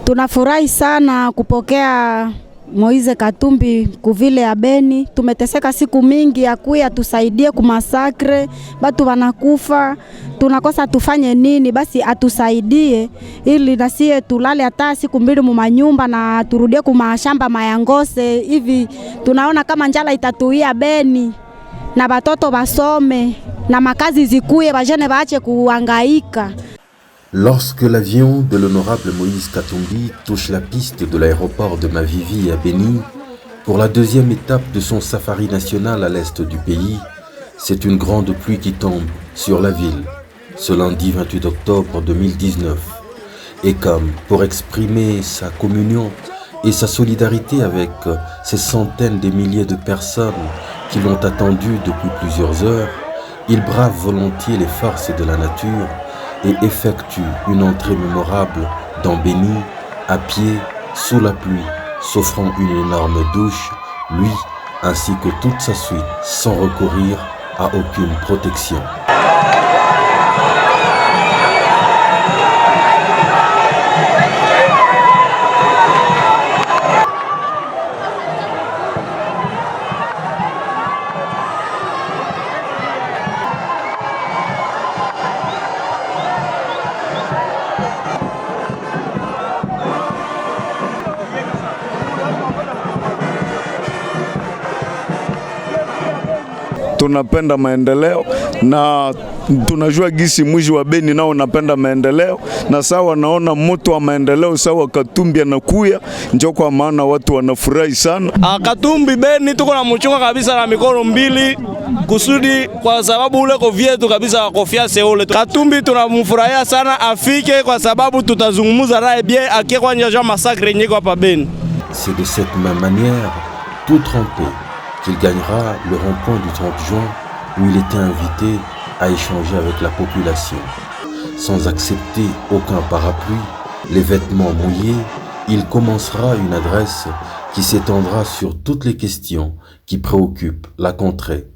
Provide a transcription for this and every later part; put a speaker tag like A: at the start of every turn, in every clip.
A: Tunafurahi sana kupokea Moise Katumbi kuvile ya Beni. Tumeteseka siku mingi ya kuya tusaidie kumasakre, batu wanakufa, tunakosa tufanye nini, basi atusaidie ili nasie tulale hata siku mbili mumanyumba na turudie kumashamba mayangose. Hivi tunaona kama njala itatuia Beni na batoto basome na makazi zikuye bajene baache kuhangaika.
B: Lorsque l'avion de l'honorable Moïse Katumbi touche la piste de l'aéroport de Mavivi à Béni, pour la deuxième étape de son safari national à l'est du pays, c'est une grande pluie qui tombe sur la ville, ce lundi 28 octobre 2019. Et comme pour exprimer sa communion et sa solidarité avec ces centaines de milliers de personnes qui l'ont attendu depuis plusieurs heures, il brave volontiers les forces de la nature et effectue une entrée mémorable dans Béni, à pied, sous la pluie, s'offrant une énorme douche, lui ainsi que toute sa suite, sans recourir à aucune protection.
C: Tunapenda maendeleo na tunajua gisi mji wa Beni nao unapenda maendeleo, na sawa naona moto wa maendeleo sawa Katumbi anakuya, ndio kwa maana watu wanafurahi sana.
D: Katumbi Beni tuko na mchunga kabisa na mikono mbili kusudi, kwa sababu ule kovietu kabisa kofia seule. Katumbi tunamfurahia sana afike, kwa sababu tutazungumza naye bien akikwa njaja massacre nyiko hapa Beni.
B: C'est de cette même manière, tout trempé, qu'il gagnera le rond-point du 30 juin où il était invité à échanger avec la population. Sans accepter aucun parapluie, les vêtements mouillés, il commencera une adresse qui s'étendra sur toutes les questions qui préoccupent la contrée,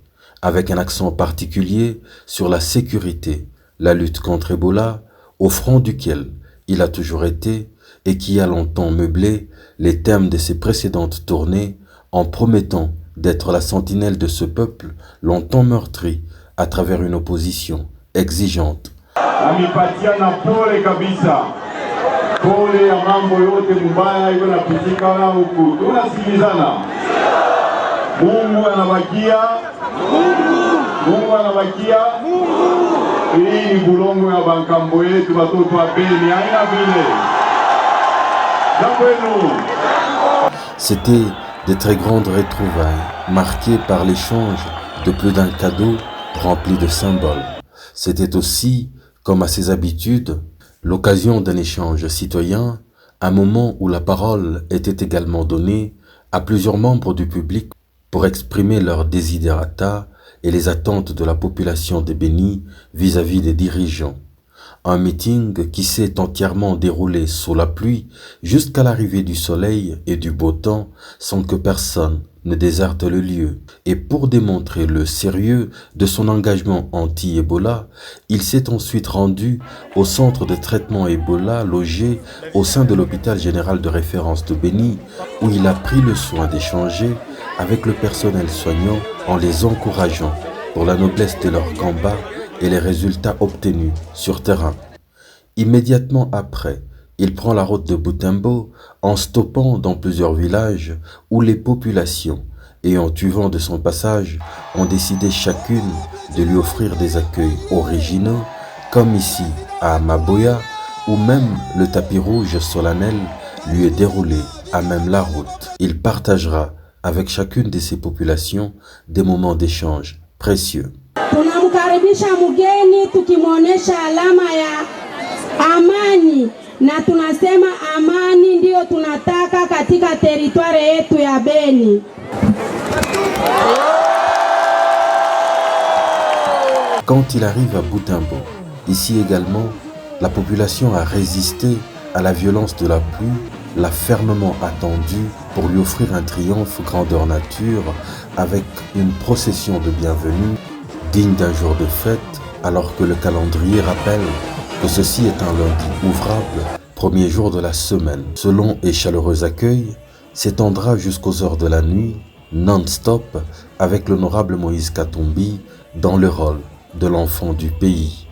B: avec un accent particulier sur la sécurité, la lutte contre Ebola, au front duquel il a toujours été et qui a longtemps meublé les thèmes de ses précédentes tournées en promettant d'être la sentinelle de ce peuple longtemps meurtri à travers une opposition exigeante. C'était des très grandes retrouvailles, marquées par l'échange de plus d'un cadeau rempli de symboles. C'était aussi, comme à ses habitudes, l'occasion d'un échange citoyen, un moment où la parole était également donnée à plusieurs membres du public pour exprimer leurs desiderata et les attentes de la population de Béni vis-à-vis des dirigeants. Un meeting qui s'est entièrement déroulé sous la pluie jusqu'à l'arrivée du soleil et du beau temps sans que personne ne déserte le lieu. Et pour démontrer le sérieux de son engagement anti-Ebola, il s'est ensuite rendu au centre de traitement Ebola logé au sein de l'hôpital général de référence de Béni, où il a pris le soin d'échanger avec le personnel soignant en les encourageant pour la noblesse de leur combat et les résultats obtenus sur terrain. Immédiatement après, il prend la route de Butembo en stoppant dans plusieurs villages où les populations, ayant eu vent de son passage, ont décidé chacune de lui offrir des accueils originaux, comme ici à Maboya, où même le tapis rouge solennel lui est déroulé à même la route. Il partagera avec chacune de ces populations des moments d'échange précieux.
E: Tunamkaribisha mgeni tukimwonesha alama ya amani, na tunasema amani ndio tunataka katika teritwari yetu ya Beni.
B: Quand il arrive à Butembo, ici également, la population a résisté à la violence de la pluie, l'a fermement attendu pour lui offrir un triomphe grandeur nature avec une procession de bienvenue digne d'un jour de fête, alors que le calendrier rappelle que ceci est un lundi ouvrable premier jour de la semaine. Ce long et chaleureux accueil s'étendra jusqu'aux heures de la nuit, non-stop, avec l'honorable Moïse Katumbi dans le rôle de l'enfant du pays.